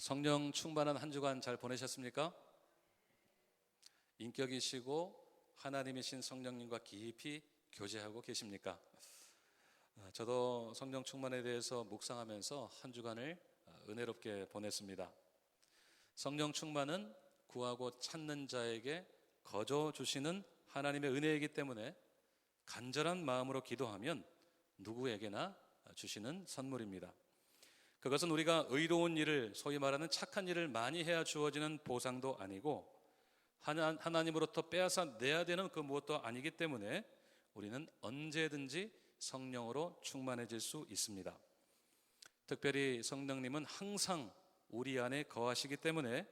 성령 충만한 한 주간 잘 보내셨습니까? 인격이시고 하나님이신 성령님과 깊이 교제하고 계십니까? 저도 성령 충만에 대해서 묵상하면서 한 주간을 은혜롭게 보냈습니다. 성령 충만은 구하고 찾는 자에게 거저 주시는 하나님의 은혜이기 때문에 간절한 마음으로 기도하면 누구에게나 주시는 선물입니다. 그것은 우리가 의로운 일을, 소위 말하는 착한 일을 많이 해야 주어지는 보상도 아니고 하나님으로부터 빼앗아 내야 되는 그 무엇도 아니기 때문에 우리는 언제든지 성령으로 충만해질 수 있습니다. 특별히 성령님은 항상 우리 안에 거하시기 때문에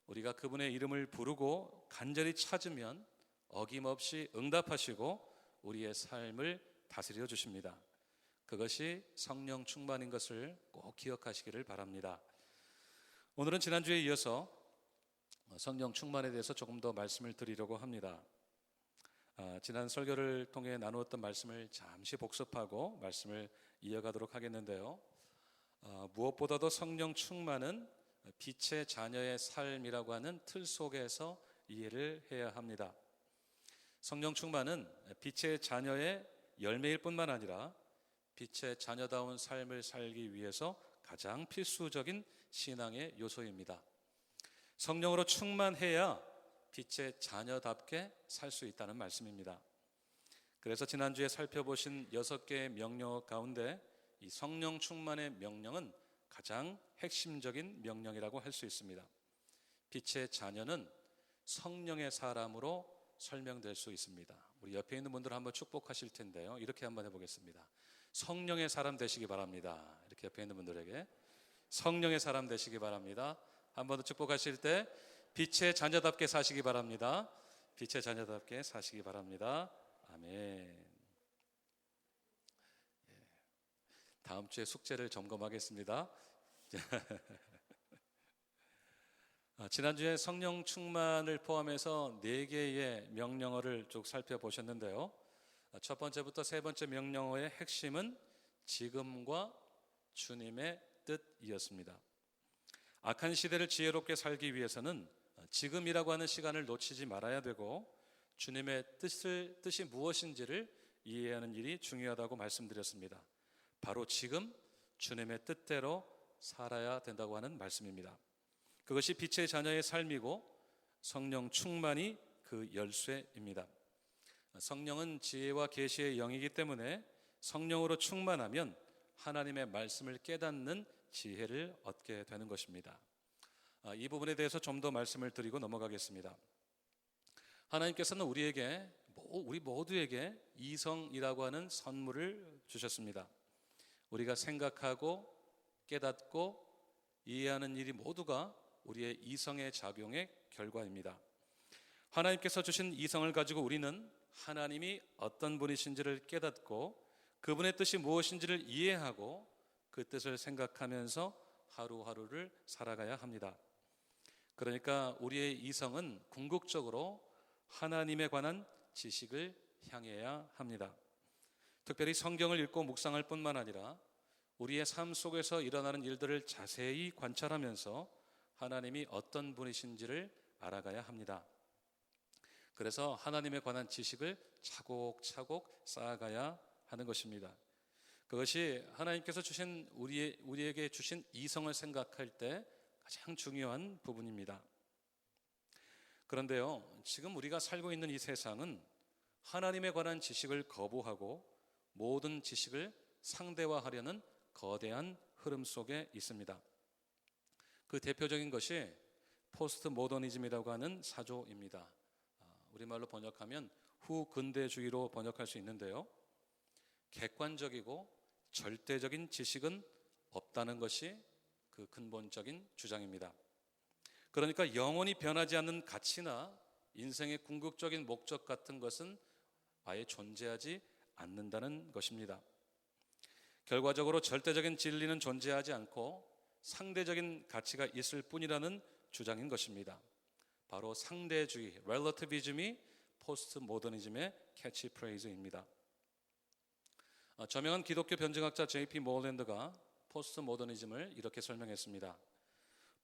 우리가 그분의 이름을 부르고 간절히 찾으면 어김없이 응답하시고 우리의 삶을 다스려 주십니다. 그것이 성령 충만인 것을 꼭 기억하시기를 바랍니다. 오늘은 지난주에 이어서 성령 충만에 대해서 조금 더 말씀을 드리려고 합니다. 지난 설교를 통해 나누었던 말씀을 잠시 복습하고 말씀을 이어가도록 하겠는데요. 무엇보다도 성령 충만은 빛의 자녀의 삶이라고 하는 틀 속에서 이해를 해야 합니다. 성령 충만은 빛의 자녀의 열매일 뿐만 아니라 빛의 자녀다운 삶을 살기 위해서 가장 필수적인 신앙의 요소입니다. 성령으로 충만해야 빛의 자녀답게 살 수 있다는 말씀입니다. 그래서 지난주에 살펴보신 6개의 명령 가운데 이 성령 충만의 명령은 가장 핵심적인 명령이라고 할 수 있습니다. 빛의 자녀는 성령의 사람으로 설명될 수 있습니다. 우리 옆에 있는 분들 한번 축복하실 텐데요. 이렇게 한번 해보겠습니다. 성령의 사람 되시기 바랍니다. 이렇게 옆에 있는 분들에게 성령의 사람 되시기 바랍니다. 한 번 더 축복하실 때 빛의 자녀답게 사시기 바랍니다. 빛의 자녀답게 사시기 바랍니다. 아멘. 다음 주에 숙제를 점검하겠습니다. 지난주에 성령 충만을 포함해서 4개의 명령어를 쭉 살펴보셨는데요. 첫 번째부터 세 번째 명령어의 핵심은 지금과 주님의 뜻이었습니다. 악한 시대를 지혜롭게 살기 위해서는 지금이라고 하는 시간을 놓치지 말아야 되고 주님의 뜻이 무엇인지를 이해하는 일이 중요하다고 말씀드렸습니다. 바로 지금 주님의 뜻대로 살아야 된다고 하는 말씀입니다. 그것이 빛의 자녀의 삶이고 성령 충만이 그 열쇠입니다. 성령은 지혜와 계시의 영이기 때문에 성령으로 충만하면 하나님의 말씀을 깨닫는 지혜를 얻게 되는 것입니다. 이 부분에 대해서 좀 더 말씀을 드리고 넘어가겠습니다. 하나님께서는 우리 모두에게 이성이라고 하는 선물을 주셨습니다. 우리가 생각하고 깨닫고 이해하는 일이 모두가 우리의 이성의 작용의 결과입니다. 하나님께서 주신 이성을 가지고 우리는 하나님이 어떤 분이신지를 깨닫고 그분의 뜻이 무엇인지를 이해하고 그 뜻을 생각하면서 하루하루를 살아가야 합니다. 그러니까 우리의 이성은 궁극적으로 하나님에 관한 지식을 향해야 합니다. 특별히 성경을 읽고 묵상할 뿐만 아니라 우리의 삶 속에서 일어나는 일들을 자세히 관찰하면서 하나님이 어떤 분이신지를 알아가야 합니다. 그래서 하나님에 관한 지식을 차곡차곡 쌓아가야 하는 것입니다. 그것이 하나님께서 주신 우리에게 주신 이성을 생각할 때 가장 중요한 부분입니다. 그런데요, 지금 우리가 살고 있는 이 세상은 하나님에 관한 지식을 거부하고 모든 지식을 상대화하려는 거대한 흐름 속에 있습니다. 그 대표적인 것이 포스트 모더니즘이라고 하는 사조입니다. 우리말로 번역하면 후근대주의로 번역할 수 있는데요. 객관적이고 절대적인 지식은 없다는 것이 그 근본적인 주장입니다. 그러니까 영원히 변하지 않는 가치나 인생의 궁극적인 목적 같은 것은 아예 존재하지 않는다는 것입니다. 결과적으로 절대적인 진리는 존재하지 않고 상대적인 가치가 있을 뿐이라는 주장인 것입니다. 바로 상대주의, relativism이 포스트 모더니즘의 캐치프레이즈입니다. 저명한 기독교 변증학자 J.P. 모어랜드가 포스트 모더니즘을 이렇게 설명했습니다.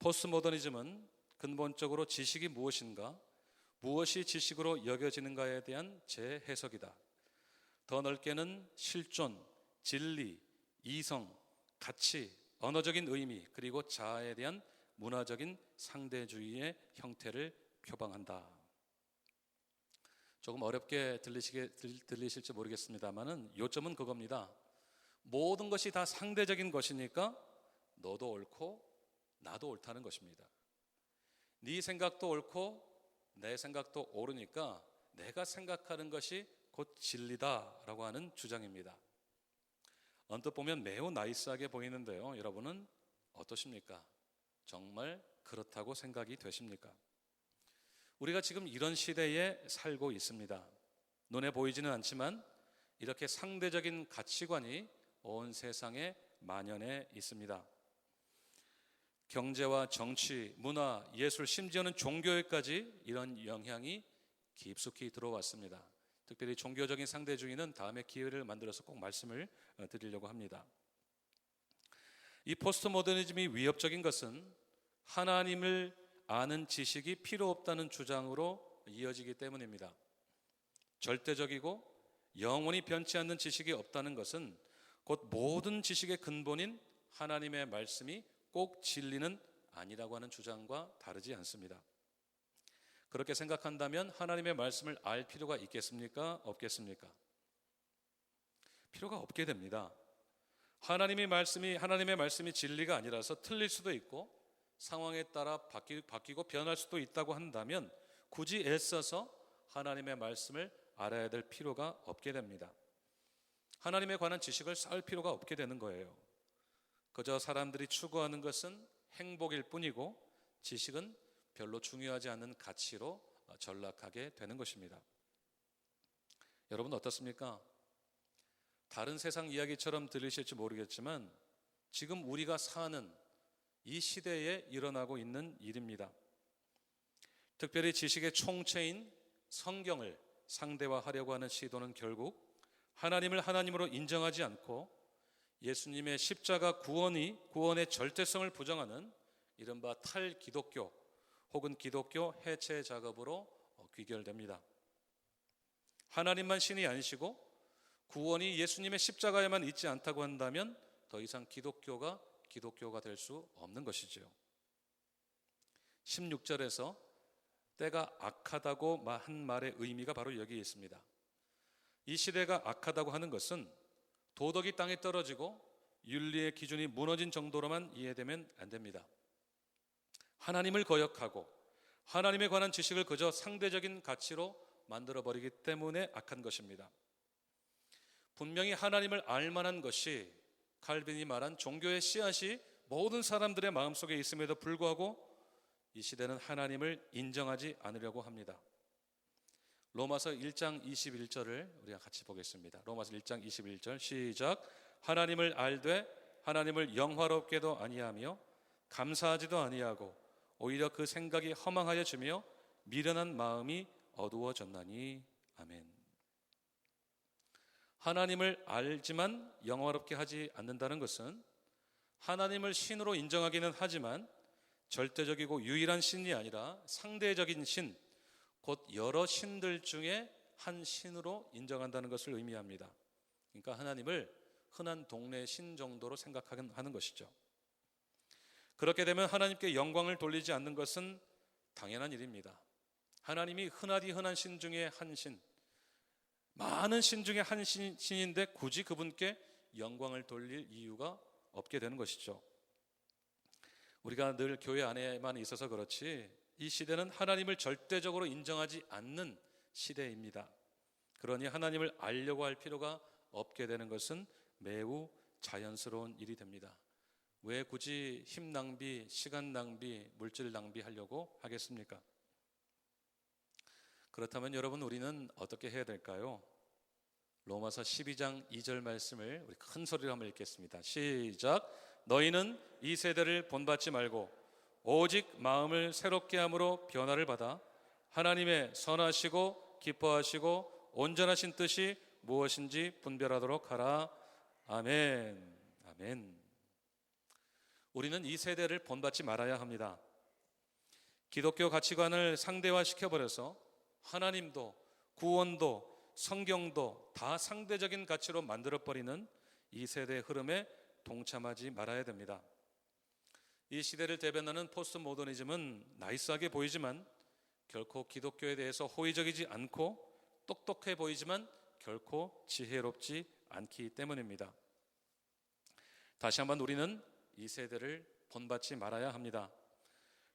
포스트 모더니즘은 근본적으로 지식이 무엇인가, 무엇이 지식으로 여겨지는가에 대한 재해석이다. 더 넓게는 실존, 진리, 이성, 가치, 언어적인 의미, 그리고 자아에 대한 문화적인 상대주의의 형태를 표방한다. 조금 어렵게 들리실지 모르겠습니다만은 요점은 그겁니다. 모든 것이 다 상대적인 것이니까 너도 옳고 나도 옳다는 것입니다. 네 생각도 옳고 내 생각도 옳으니까 내가 생각하는 것이 곧 진리다라고 하는 주장입니다. 언뜻 보면 매우 나이스하게 보이는데요. 여러분은 어떠십니까? 정말 그렇다고 생각이 되십니까? 우리가 지금 이런 시대에 살고 있습니다. 눈에 보이지는 않지만 이렇게 상대적인 가치관이 온 세상에 만연해 있습니다. 경제와 정치, 문화, 예술, 심지어는 종교에까지 이런 영향이 깊숙이 들어왔습니다. 특별히 종교적인 상대주의는 다음에 기회를 만들어서 꼭 말씀을 드리려고 합니다. 이 포스트 모더니즘이 위협적인 것은 하나님을 아는 지식이 필요 없다는 주장으로 이어지기 때문입니다. 절대적이고 영원히 변치 않는 지식이 없다는 것은 곧 모든 지식의 근본인 하나님의 말씀이 꼭 진리는 아니라고 하는 주장과 다르지 않습니다. 그렇게 생각한다면 하나님의 말씀을 알 필요가 있겠습니까? 없겠습니까? 필요가 없게 됩니다. 하나님의 말씀이 진리가 아니라서 틀릴 수도 있고 상황에 따라 바뀌고 변할 수도 있다고 한다면 굳이 애써서 하나님의 말씀을 알아야 될 필요가 없게 됩니다. 하나님에 관한 지식을 쌓을 필요가 없게 되는 거예요. 그저 사람들이 추구하는 것은 행복일 뿐이고 지식은 별로 중요하지 않은 가치로 전락하게 되는 것입니다. 여러분 어떻습니까? 다른 세상 이야기처럼 들리실지 모르겠지만 지금 우리가 사는 이 시대에 일어나고 있는 일입니다. 특별히 지식의 총체인 성경을 상대화하려고 하는 시도는 결국 하나님을 하나님으로 인정하지 않고 예수님의 십자가 구원의 절대성을 부정하는 이른바 탈기독교 혹은 기독교 해체 작업으로 귀결됩니다. 하나님만 신이 아니시고 구원이 예수님의 십자가에만 있지 않다고 한다면 더 이상 기독교가 될 수 없는 것이지요. 16절에서 때가 악하다고 한 말의 의미가 바로 여기에 있습니다. 이 시대가 악하다고 하는 것은 도덕이 땅에 떨어지고 윤리의 기준이 무너진 정도로만 이해되면 안 됩니다. 하나님을 거역하고 하나님에 관한 지식을 그저 상대적인 가치로 만들어버리기 때문에 악한 것입니다. 분명히 하나님을 알만한 것이 칼빈이 말한 종교의 씨앗이 모든 사람들의 마음속에 있음에도 불구하고 이 시대는 하나님을 인정하지 않으려고 합니다. 로마서 1장 21절을 우리가 같이 보겠습니다. 로마서 1장 21절 시작. 하나님을 알되 하나님을 영화롭게도 아니하며 감사하지도 아니하고 오히려 그 생각이 허망하여 지며 미련한 마음이 어두워졌나니. 아멘. 하나님을 알지만 영화롭게 하지 않는다는 것은 하나님을 신으로 인정하기는 하지만 절대적이고 유일한 신이 아니라 상대적인 신, 곧 여러 신들 중에 한 신으로 인정한다는 것을 의미합니다. 그러니까 하나님을 흔한 동네 신 정도로 생각하는 것이죠. 그렇게 되면 하나님께 영광을 돌리지 않는 것은 당연한 일입니다. 하나님이 흔하디 흔한 신 중에 한 신, 많은 신 중에 한 신인데 굳이 그분께 영광을 돌릴 이유가 없게 되는 것이죠. 우리가 늘 교회 안에만 있어서 그렇지 이 시대는 하나님을 절대적으로 인정하지 않는 시대입니다. 그러니 하나님을 알려고 할 필요가 없게 되는 것은 매우 자연스러운 일이 됩니다. 왜 굳이 힘 낭비, 시간 낭비, 물질 낭비하려고 하겠습니까? 그렇다면 여러분 우리는 어떻게 해야 될까요? 로마서 12장 2절 말씀을 우리 큰 소리로 한번 읽겠습니다. 시작. 너희는 이 세대를 본받지 말고 오직 마음을 새롭게 함으로 변화를 받아 하나님의 선하시고 기뻐하시고 온전하신 뜻이 무엇인지 분별하도록 하라. 아멘. 아멘. 우리는 이 세대를 본받지 말아야 합니다. 기독교 가치관을 상대화시켜버려서 하나님도 구원도 성경도 다 상대적인 가치로 만들어버리는 이 세대의 흐름에 동참하지 말아야 됩니다. 이 시대를 대변하는 포스트 모더니즘은 나이스하게 보이지만 결코 기독교에 대해서 호의적이지 않고 똑똑해 보이지만 결코 지혜롭지 않기 때문입니다. 다시 한번 우리는 이 세대를 본받지 말아야 합니다.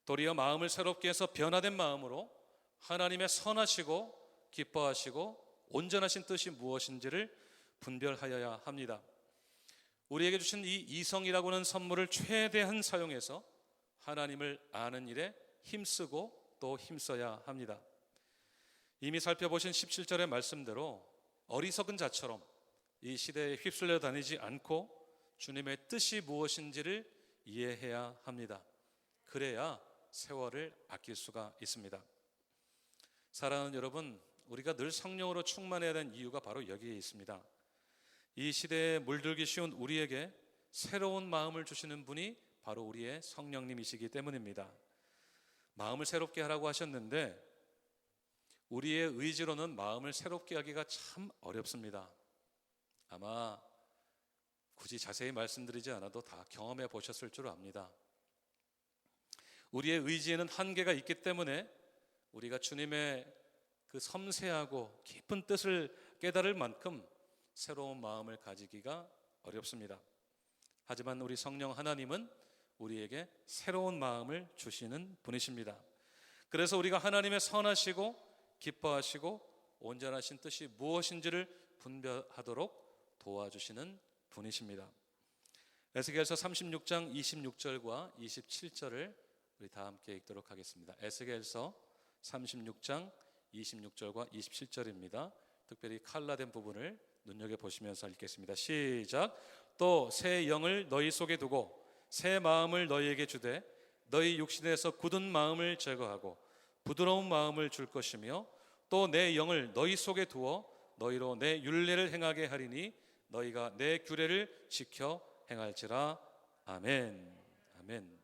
도리어 마음을 새롭게 해서 변화된 마음으로 하나님의 선하시고 기뻐하시고 온전하신 뜻이 무엇인지를 분별하여야 합니다. 우리에게 주신 이 이성이라고 하는 선물을 최대한 사용해서 하나님을 아는 일에 힘쓰고 또 힘써야 합니다. 이미 살펴보신 17절의 말씀대로 어리석은 자처럼 이 시대에 휩쓸려 다니지 않고 주님의 뜻이 무엇인지를 이해해야 합니다. 그래야 세월을 아낄 수가 있습니다. 사랑하는 여러분, 우리가 늘 성령으로 충만해야 하는 이유가 바로 여기에 있습니다. 이 시대에 물들기 쉬운 우리에게 새로운 마음을 주시는 분이 바로 우리의 성령님이시기 때문입니다. 마음을 새롭게 하라고 하셨는데 우리의 의지로는 마음을 새롭게 하기가 참 어렵습니다. 아마 굳이 자세히 말씀드리지 않아도 다 경험해 보셨을 줄 압니다. 우리의 의지에는 한계가 있기 때문에 우리가 주님의 그 섬세하고 깊은 뜻을 깨달을 만큼 새로운 마음을 가지기가 어렵습니다. 하지만 우리 성령 하나님은 우리에게 새로운 마음을 주시는 분이십니다. 그래서 우리가 하나님의 선하시고 기뻐하시고 온전하신 뜻이 무엇인지를 분별하도록 도와주시는 분이십니다. 에스겔서 36장 26절과 27절을 우리 다 함께 읽도록 하겠습니다. 에스겔서 36장 26절과 27절입니다. 특별히 칼라된 부분을 눈여겨보시면서 읽겠습니다. 시작. 또 새 영을 너희 속에 두고 새 마음을 너희에게 주되 너희 육신에서 굳은 마음을 제거하고 부드러운 마음을 줄 것이며 또 내 영을 너희 속에 두어 너희로 내 율례를 행하게 하리니 너희가 내 규례를 지켜 행할지라. 아멘. 아멘.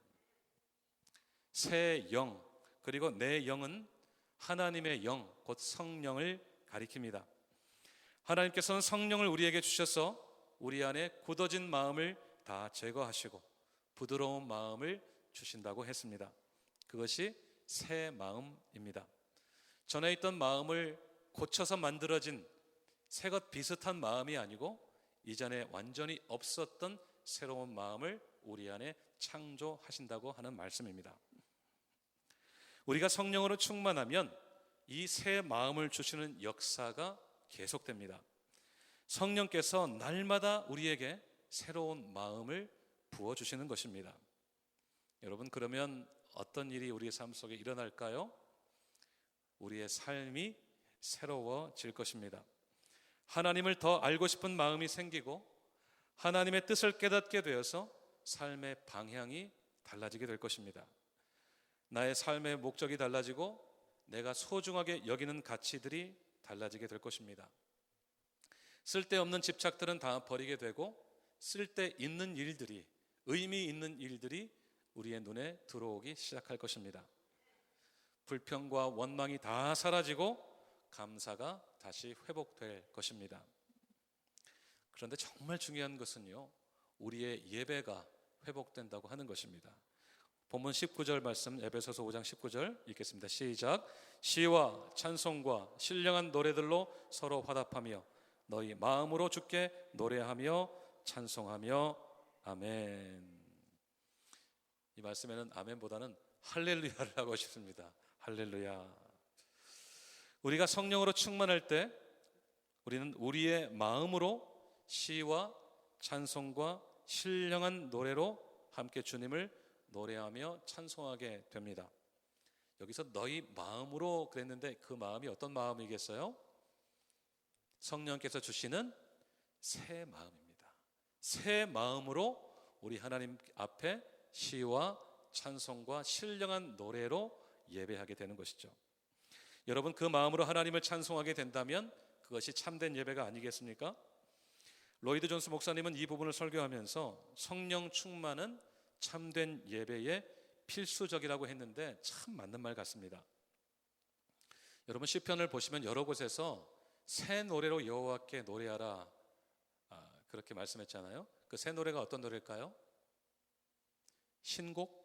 새 영, 그리고 내 영은 하나님의 영, 곧 성령을 가리킵니다. 하나님께서는 성령을 우리에게 주셔서 우리 안에 굳어진 마음을 다 제거하시고 부드러운 마음을 주신다고 했습니다. 그것이 새 마음입니다. 전에 있던 마음을 고쳐서 만들어진 새것 비슷한 마음이 아니고 이전에 완전히 없었던 새로운 마음을 우리 안에 창조하신다고 하는 말씀입니다. 우리가 성령으로 충만하면 이 새 마음을 주시는 역사가 계속됩니다. 성령께서 날마다 우리에게 새로운 마음을 부어주시는 것입니다. 여러분, 그러면 어떤 일이 우리의 삶 속에 일어날까요? 우리의 삶이 새로워질 것입니다. 하나님을 더 알고 싶은 마음이 생기고 하나님의 뜻을 깨닫게 되어서 삶의 방향이 달라지게 될 것입니다. 나의 삶의 목적이 달라지고 내가 소중하게 여기는 가치들이 달라지게 될 것입니다. 쓸데없는 집착들은 다 버리게 되고 쓸데있는 일들이, 의미 있는 일들이 우리의 눈에 들어오기 시작할 것입니다. 불평과 원망이 다 사라지고 감사가 다시 회복될 것입니다. 그런데 정말 중요한 것은요, 우리의 예배가 회복된다고 하는 것입니다. 본문 19절 말씀, 에베소서 5장 19절 읽겠습니다. 시작. 시와 찬송과 신령한 노래들로 서로 화답하며 너희 마음으로 주께 노래하며 찬송하며. 아멘. 이 말씀에는 아멘보다는 할렐루야를 하고 싶습니다. 할렐루야. 우리가 성령으로 충만할 때 우리는 우리의 마음으로 시와 찬송과 신령한 노래로 함께 주님을 노래하며 찬송하게 됩니다. 여기서 너희 마음으로 그랬는데 그 마음이 어떤 마음이겠어요? 성령께서 주시는 새 마음입니다. 새 마음으로 우리 하나님 앞에 시와 찬송과 신령한 노래로 예배하게 되는 것이죠. 여러분, 그 마음으로 하나님을 찬송하게 된다면 그것이 참된 예배가 아니겠습니까? 로이드 존스 목사님은 이 부분을 설교하면서 성령 충만은 참된 예배의 필수적이라고 했는데 참 맞는 말 같습니다. 여러분 시편을 보시면 여러 곳에서 새 노래로 여호와께 노래하라 그렇게 말씀했잖아요. 그 새 노래가 어떤 노래일까요? 신곡?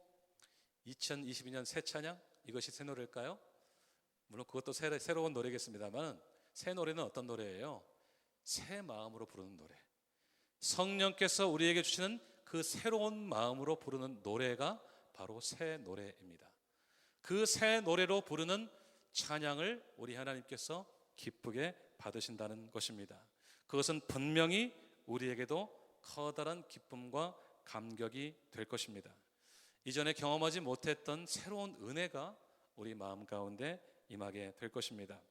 2022년 새 찬양? 이것이 새 노래일까요? 물론 그것도 새로운 노래겠습니다만 새 노래는 어떤 노래예요? 새 마음으로 부르는 노래. 성령께서 우리에게 주시는 그 새로운 마음으로 부르는 노래가 바로 새 노래입니다. 그 새 노래로 부르는 찬양을 우리 하나님께서 기쁘게 받으신다는 것입니다. 그것은 분명히 우리에게도 커다란 기쁨과 감격이 될 것입니다. 이전에 경험하지 못했던 새로운 은혜가 우리 마음 가운데 임하게 될 것입니다.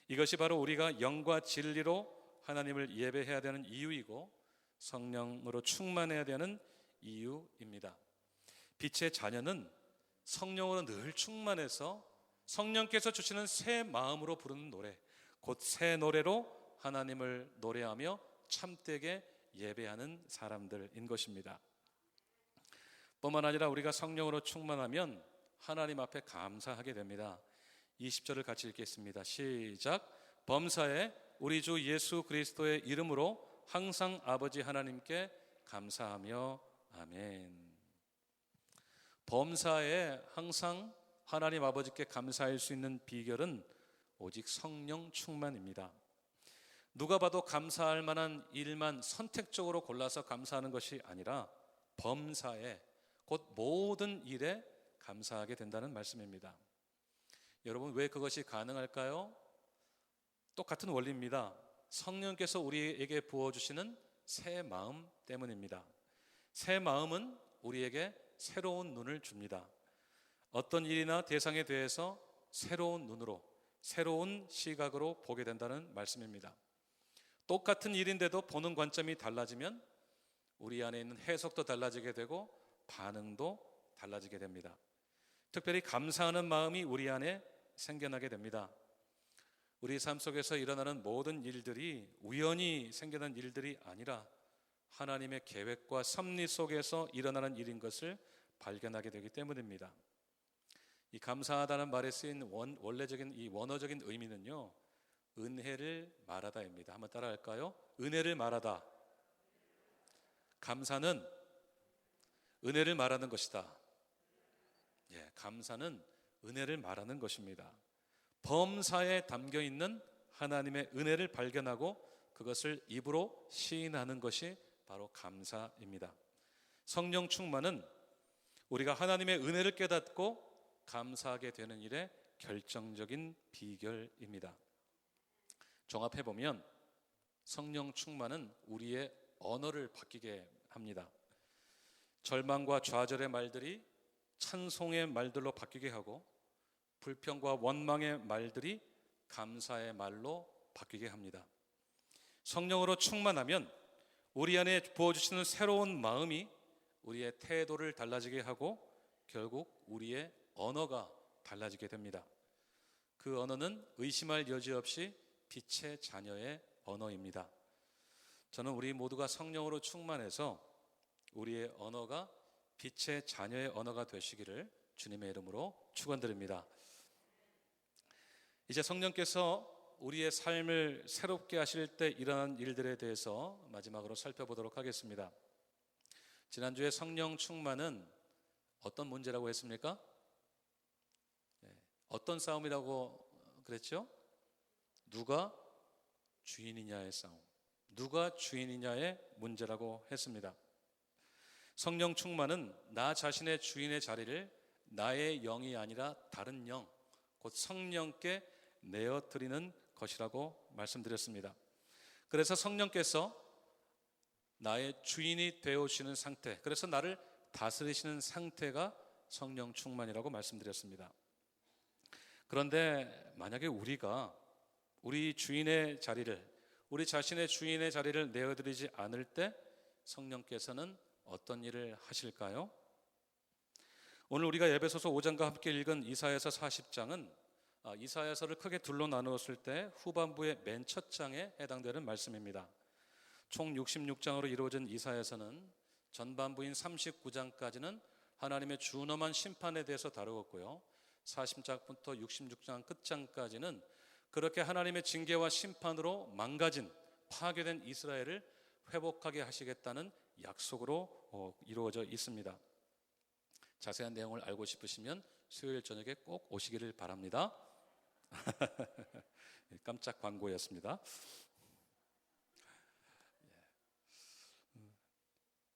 이것이 바로 우리가 영과 진리로 하나님을 예배해야 되는 이유이고 성령으로 충만해야 되는 이유입니다. 빛의 자녀는 성령으로 늘 충만해서 성령께서 주시는 새 마음으로 부르는 노래, 곧 새 노래로 하나님을 노래하며 참되게 예배하는 사람들인 것입니다. 뿐만 아니라 우리가 성령으로 충만하면 하나님 앞에 감사하게 됩니다. 20절을 같이 읽겠습니다. 시작. 범사에 우리 주 예수 그리스도의 이름으로 항상 아버지 하나님께 감사하며 아멘. 범사에 항상 하나님 아버지께 감사할 수 있는 비결은 오직 성령 충만입니다. 누가 봐도 감사할 만한 일만 선택적으로 골라서 감사하는 것이 아니라 범사에 곧 모든 일에 감사하게 된다는 말씀입니다. 여러분 왜 그것이 가능할까요? 똑같은 원리입니다. 성령께서 우리에게 부어주시는 새 마음 때문입니다. 새 마음은 우리에게 새로운 눈을 줍니다. 어떤 일이나 대상에 대해서 새로운 눈으로, 새로운 시각으로 보게 된다는 말씀입니다. 똑같은 일인데도 보는 관점이 달라지면 우리 안에 있는 해석도 달라지게 되고 반응도 달라지게 됩니다. 특별히 감사하는 마음이 우리 안에 생겨나게 됩니다. 우리 삶 속에서 일어나는 모든 일들이 우연히 생겨난 일들이 아니라 하나님의 계획과 섭리 속에서 일어나는 일인 것을 발견하게 되기 때문입니다. 이 감사하다는 말에 쓰인 원래적인 이 원어적인 의미는요, 은혜를 말하다입니다. 한번 따라할까요? 은혜를 말하다. 감사는 은혜를 말하는 것이다. 예, 감사는 은혜를 말하는 것입니다. 범사에 담겨 있는 하나님의 은혜를 발견하고 그것을 입으로 시인하는 것이 바로 감사입니다. 성령 충만은 우리가 하나님의 은혜를 깨닫고 감사하게 되는 일의 결정적인 비결입니다. 종합해보면 성령 충만은 우리의 언어를 바뀌게 합니다. 절망과 좌절의 말들이 찬송의 말들로 바뀌게 하고 불평과 원망의 말들이 감사의 말로 바뀌게 합니다. 성령으로 충만하면 우리 안에 부어주시는 새로운 마음이 우리의 태도를 달라지게 하고 결국 우리의 언어가 달라지게 됩니다. 그 언어는 의심할 여지 없이 빛의 자녀의 언어입니다. 저는 우리 모두가 성령으로 충만해서 우리의 언어가 빛의 자녀의 언어가 되시기를 주님의 이름으로 축원드립니다. 이제 성령께서 우리의 삶을 새롭게 하실 때 일어난 일들에 대해서 마지막으로 살펴보도록 하겠습니다. 지난주에 성령 충만은 어떤 문제라고 했습니까? 어떤 싸움이라고 그랬죠? 누가 주인이냐의 싸움, 누가 주인이냐의 문제라고 했습니다. 성령 충만은 나 자신의 주인의 자리를 나의 영이 아니라 다른 영, 곧 성령께 내어드리는 것이라고 말씀드렸습니다. 그래서 성령께서 나의 주인이 되어주시는 상태, 그래서 나를 다스리시는 상태가 성령 충만이라고 말씀드렸습니다. 그런데 만약에 우리가 우리 주인의 자리를, 우리 자신의 주인의 자리를 내어드리지 않을 때 성령께서는 어떤 일을 하실까요? 오늘 우리가 에베소서 5장과 함께 읽은 이사야서 40장은 이사야서를 크게 둘로 나누었을 때 후반부의 맨 첫 장에 해당되는 말씀입니다. 총 66장으로 이루어진 이사야서는 전반부인 39장까지는 하나님의 준엄한 심판에 대해서 다루었고요. 40장부터 66장 끝장까지는 그렇게 하나님의 징계와 심판으로 망가진 파괴된 이스라엘을 회복하게 하시겠다는 약속으로 이루어져 있습니다. 자세한 내용을 알고 싶으시면 수요일 저녁에 꼭 오시기를 바랍니다. 깜짝 광고였습니다.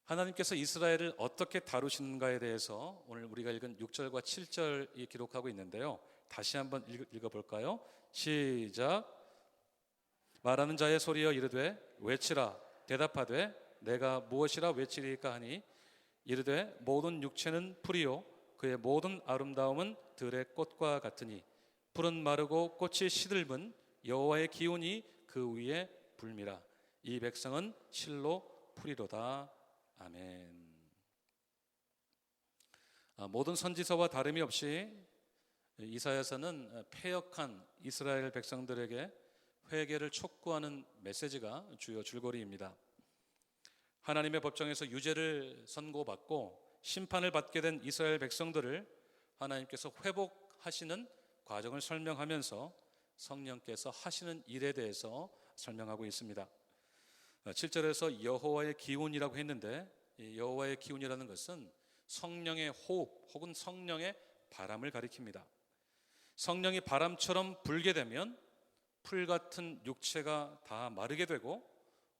하나님께서 이스라엘을 어떻게 다루시는가에 대해서 오늘 우리가 읽은 6절과 7절이 기록하고 있는데요. 다시 한번 읽어볼까요? 시작. 말하는 자의 소리여 이르되 외치라. 대답하되 내가 무엇이라 외치리까 하니 이르되 모든 육체는 풀이요 그의 모든 아름다움은 들의 꽃과 같으니 풀은 마르고 꽃이 시들면 여호와의 기운이 그 위에 불미라. 이 백성은 실로 풀이로다. 아멘. 모든 선지서와 다름이 없이 이사야서는 패역한 이스라엘 백성들에게 회개를 촉구하는 메시지가 주요 줄거리입니다. 하나님의 법정에서 유죄를 선고받고 심판을 받게 된 이스라엘 백성들을 하나님께서 회복하시는 과정을 설명하면서 성령께서 하시는 일에 대해서 설명하고 있습니다. 7절에서 여호와의 기운이라고 했는데 이 여호와의 기운이라는 것은 성령의 호흡 혹은 성령의 바람을 가리킵니다. 성령이 바람처럼 불게 되면 풀 같은 육체가 다 마르게 되고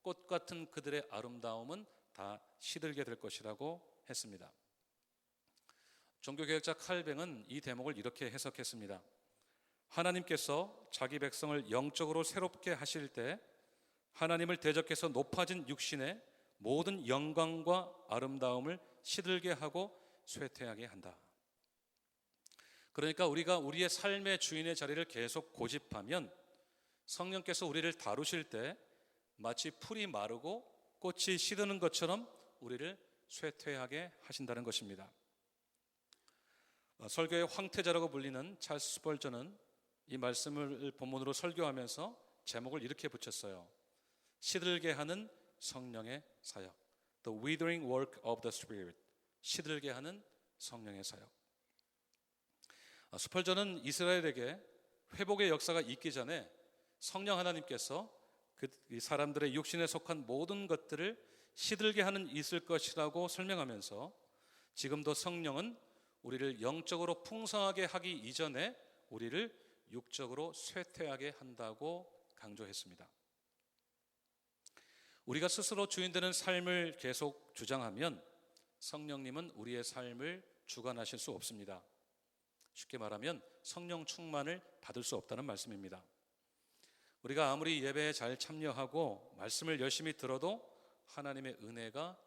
꽃 같은 그들의 아름다움은 다 시들게 될 것이라고 했습니다. 종교개혁자 칼뱅은 이 대목을 이렇게 해석했습니다. 하나님께서 자기 백성을 영적으로 새롭게 하실 때 하나님을 대적해서 높아진 육신의 모든 영광과 아름다움을 시들게 하고 쇠퇴하게 한다. 그러니까 우리가 우리의 삶의 주인의 자리를 계속 고집하면 성령께서 우리를 다루실 때 마치 풀이 마르고 꽃이 시드는 것처럼 우리를 쇠퇴하게 하신다는 것입니다. 설교의 황태자라고 불리는 찰스 스펄전은 이 말씀을 본문으로 설교하면서 제목을 이렇게 붙였어요. 시들게 하는 성령의 사역. The withering work of the Spirit. 시들게 하는 성령의 사역. 스펄전은 이스라엘에게 회복의 역사가 있기 전에 성령 하나님께서 이 사람들의 육신에 속한 모든 것들을 시들게 하는 있을 것이라고 설명하면서 지금도 성령은 우리를 영적으로 풍성하게 하기 이전에 우리를 육적으로 쇠퇴하게 한다고 강조했습니다. 우리가 스스로 주인되는 삶을 계속 주장하면 성령님은 우리의 삶을 주관하실 수 없습니다. 쉽게 말하면 성령 충만을 받을 수 없다는 말씀입니다. 우리가 아무리 예배에 잘 참여하고 말씀을 열심히 들어도 하나님의 은혜가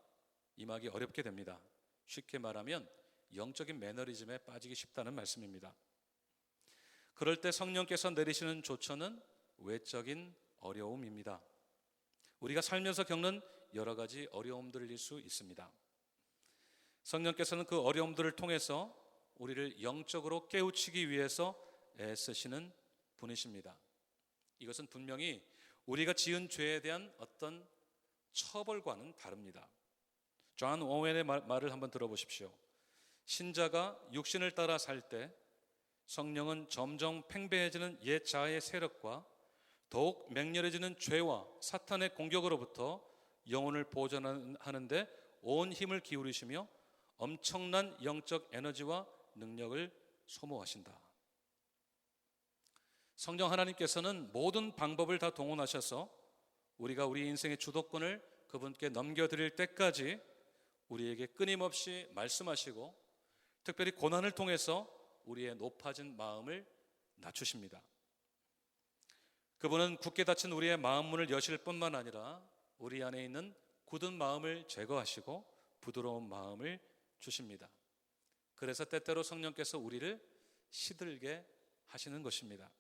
임하기 어렵게 됩니다. 쉽게 말하면 영적인 매너리즘에 빠지기 쉽다는 말씀입니다. 그럴 때 성령께서 내리시는 조처는 외적인 어려움입니다. 우리가 살면서 겪는 여러 가지 어려움들일 수 있습니다. 성령께서는 그 어려움들을 통해서 우리를 영적으로 깨우치기 위해서 애쓰시는 분이십니다. 이것은 분명히 우리가 지은 죄에 대한 어떤 처벌과는 다릅니다. 존 오웬의 말을 한번 들어보십시오. 신자가 육신을 따라 살 때 성령은 점점 팽배해지는 옛 자아의 세력과 더욱 맹렬해지는 죄와 사탄의 공격으로부터 영혼을 보존하는데 온 힘을 기울이시며 엄청난 영적 에너지와 능력을 소모하신다. 성령 하나님께서는 모든 방법을 다 동원하셔서 우리가 우리 인생의 주도권을 그분께 넘겨드릴 때까지 우리에게 끊임없이 말씀하시고 특별히 고난을 통해서 우리의 높아진 마음을 낮추십니다. 그분은 굳게 닫힌 우리의 마음 문을 여실 뿐만 아니라 우리 안에 있는 굳은 마음을 제거하시고 부드러운 마음을 주십니다. 그래서 때때로 성령께서 우리를 시들게 하시는 것입니다.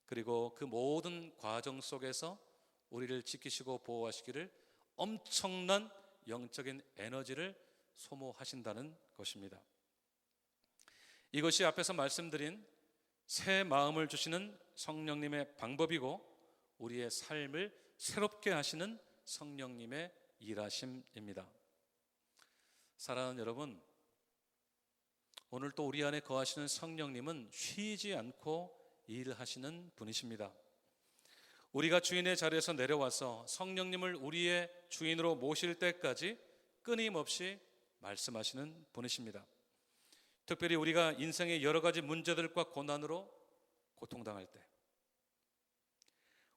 그리고 그 모든 과정 속에서 우리를 지키시고 보호하시기를 엄청난 영적인 에너지를 소모하신다는 것입니다. 이것이 앞에서 말씀드린 새 마음을 주시는 성령님의 방법이고 우리의 삶을 새롭게 하시는 성령님의 일하심입니다. 사랑하는 여러분, 오늘 또 우리 안에 거하시는 성령님은 쉬지 않고 일하시는 분이십니다. 우리가 주인의 자리에서 내려와서 성령님을 우리의 주인으로 모실 때까지 끊임없이 말씀하시는 분이십니다. 특별히 우리가 인생의 여러 가지 문제들과 고난으로 고통당할 때,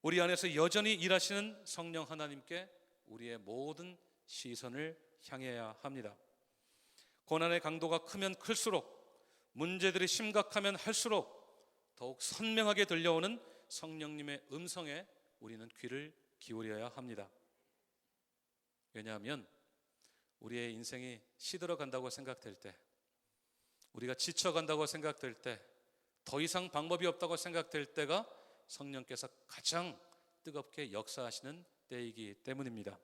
우리 안에서 여전히 일하시는 성령 하나님께 우리의 모든 시선을 향해야 합니다. 고난의 강도가 크면 클수록, 문제들이 심각하면 할수록 더욱 선명하게 들려오는 성령님의 음성에 우리는 귀를 기울여야 합니다. 왜냐하면 우리의 인생이 시들어 간다고 생각될 때, 우리가 지쳐간다고 생각될 때, 더 이상 방법이 없다고 생각될 때가 성령께서 가장 뜨겁게 역사하시는 때이기 때문입니다.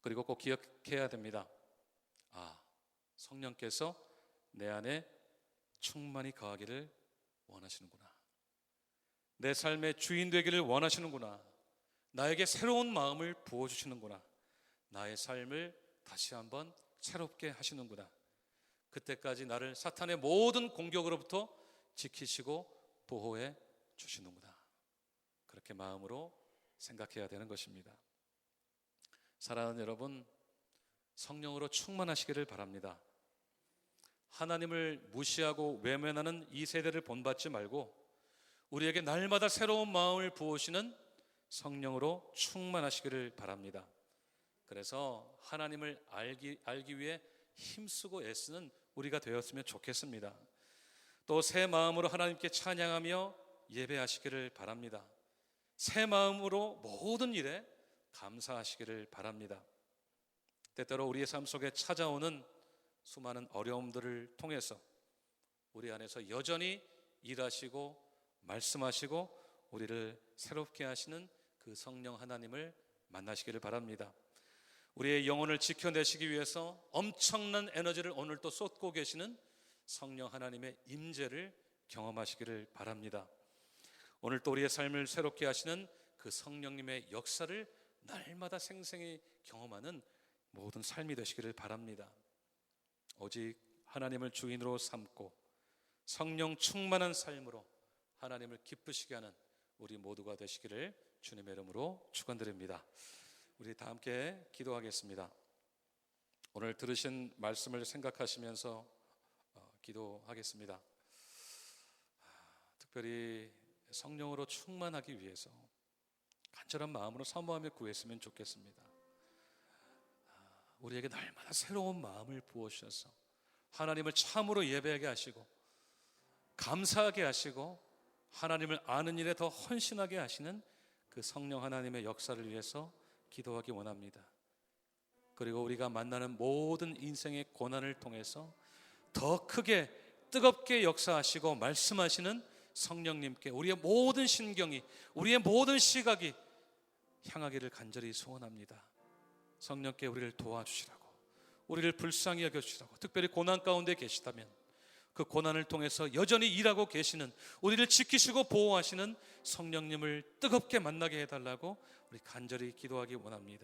그리고 꼭 기억해야 됩니다. 성령께서 내 안에 충만히 거하기를 원하시는구나. 내 삶의 주인 되기를 원하시는구나. 나에게 새로운 마음을 부어주시는구나. 나의 삶을 다시 한번 새롭게 하시는구나. 그때까지 나를 사탄의 모든 공격으로부터 지키시고 보호해 주시는구나. 그렇게 마음으로 생각해야 되는 것입니다. 사랑하는 여러분, 성령으로 충만하시기를 바랍니다. 하나님을 무시하고 외면하는 이 세대를 본받지 말고 우리에게 날마다 새로운 마음을 부으시는 성령으로 충만하시기를 바랍니다. 그래서 하나님을 알기 위해 힘쓰고 애쓰는 우리가 되었으면 좋겠습니다. 또 새 마음으로 하나님께 찬양하며 예배하시기를 바랍니다. 새 마음으로 모든 일에 감사하시기를 바랍니다. 때때로 우리의 삶 속에 찾아오는 수많은 어려움들을 통해서 우리 안에서 여전히 일하시고 말씀하시고 우리를 새롭게 하시는 그 성령 하나님을 만나시기를 바랍니다. 우리의 영혼을 지켜내시기 위해서 엄청난 에너지를 오늘 또 쏟고 계시는 성령 하나님의 임재를 경험하시기를 바랍니다. 오늘 또 우리의 삶을 새롭게 하시는 그 성령님의 역사를 날마다 생생히 경험하는 모든 삶이 되시기를 바랍니다. 오직 하나님을 주인으로 삼고 성령 충만한 삶으로 하나님을 기쁘시게 하는 우리 모두가 되시기를 주님의 이름으로 축원드립니다. 우리 다 함께 기도하겠습니다. 오늘 들으신 말씀을 생각하시면서 기도하겠습니다. 특별히 성령으로 충만하기 위해서 간절한 마음으로 사모하며 구했으면 좋겠습니다. 우리에게 날마다 새로운 마음을 부어주셔서 하나님을 참으로 예배하게 하시고 감사하게 하시고 하나님을 아는 일에 더 헌신하게 하시는 그 성령 하나님의 역사를 위해서 기도하기 원합니다. 그리고 우리가 만나는 모든 인생의 고난을 통해서 더 크게 뜨겁게 역사하시고 말씀하시는 성령님께 우리의 모든 신경이, 우리의 모든 시각이 향하기를 간절히 소원합니다. 성령께 우리를 도와주시라고, 우리를 불쌍히 여겨주시라고, 특별히 고난 가운데 계시다면 그 고난을 통해서 여전히 일하고 계시는, 우리를 지키시고 보호하시는 성령님을 뜨겁게 만나게 해달라고 우리 간절히 기도하기 원합니다.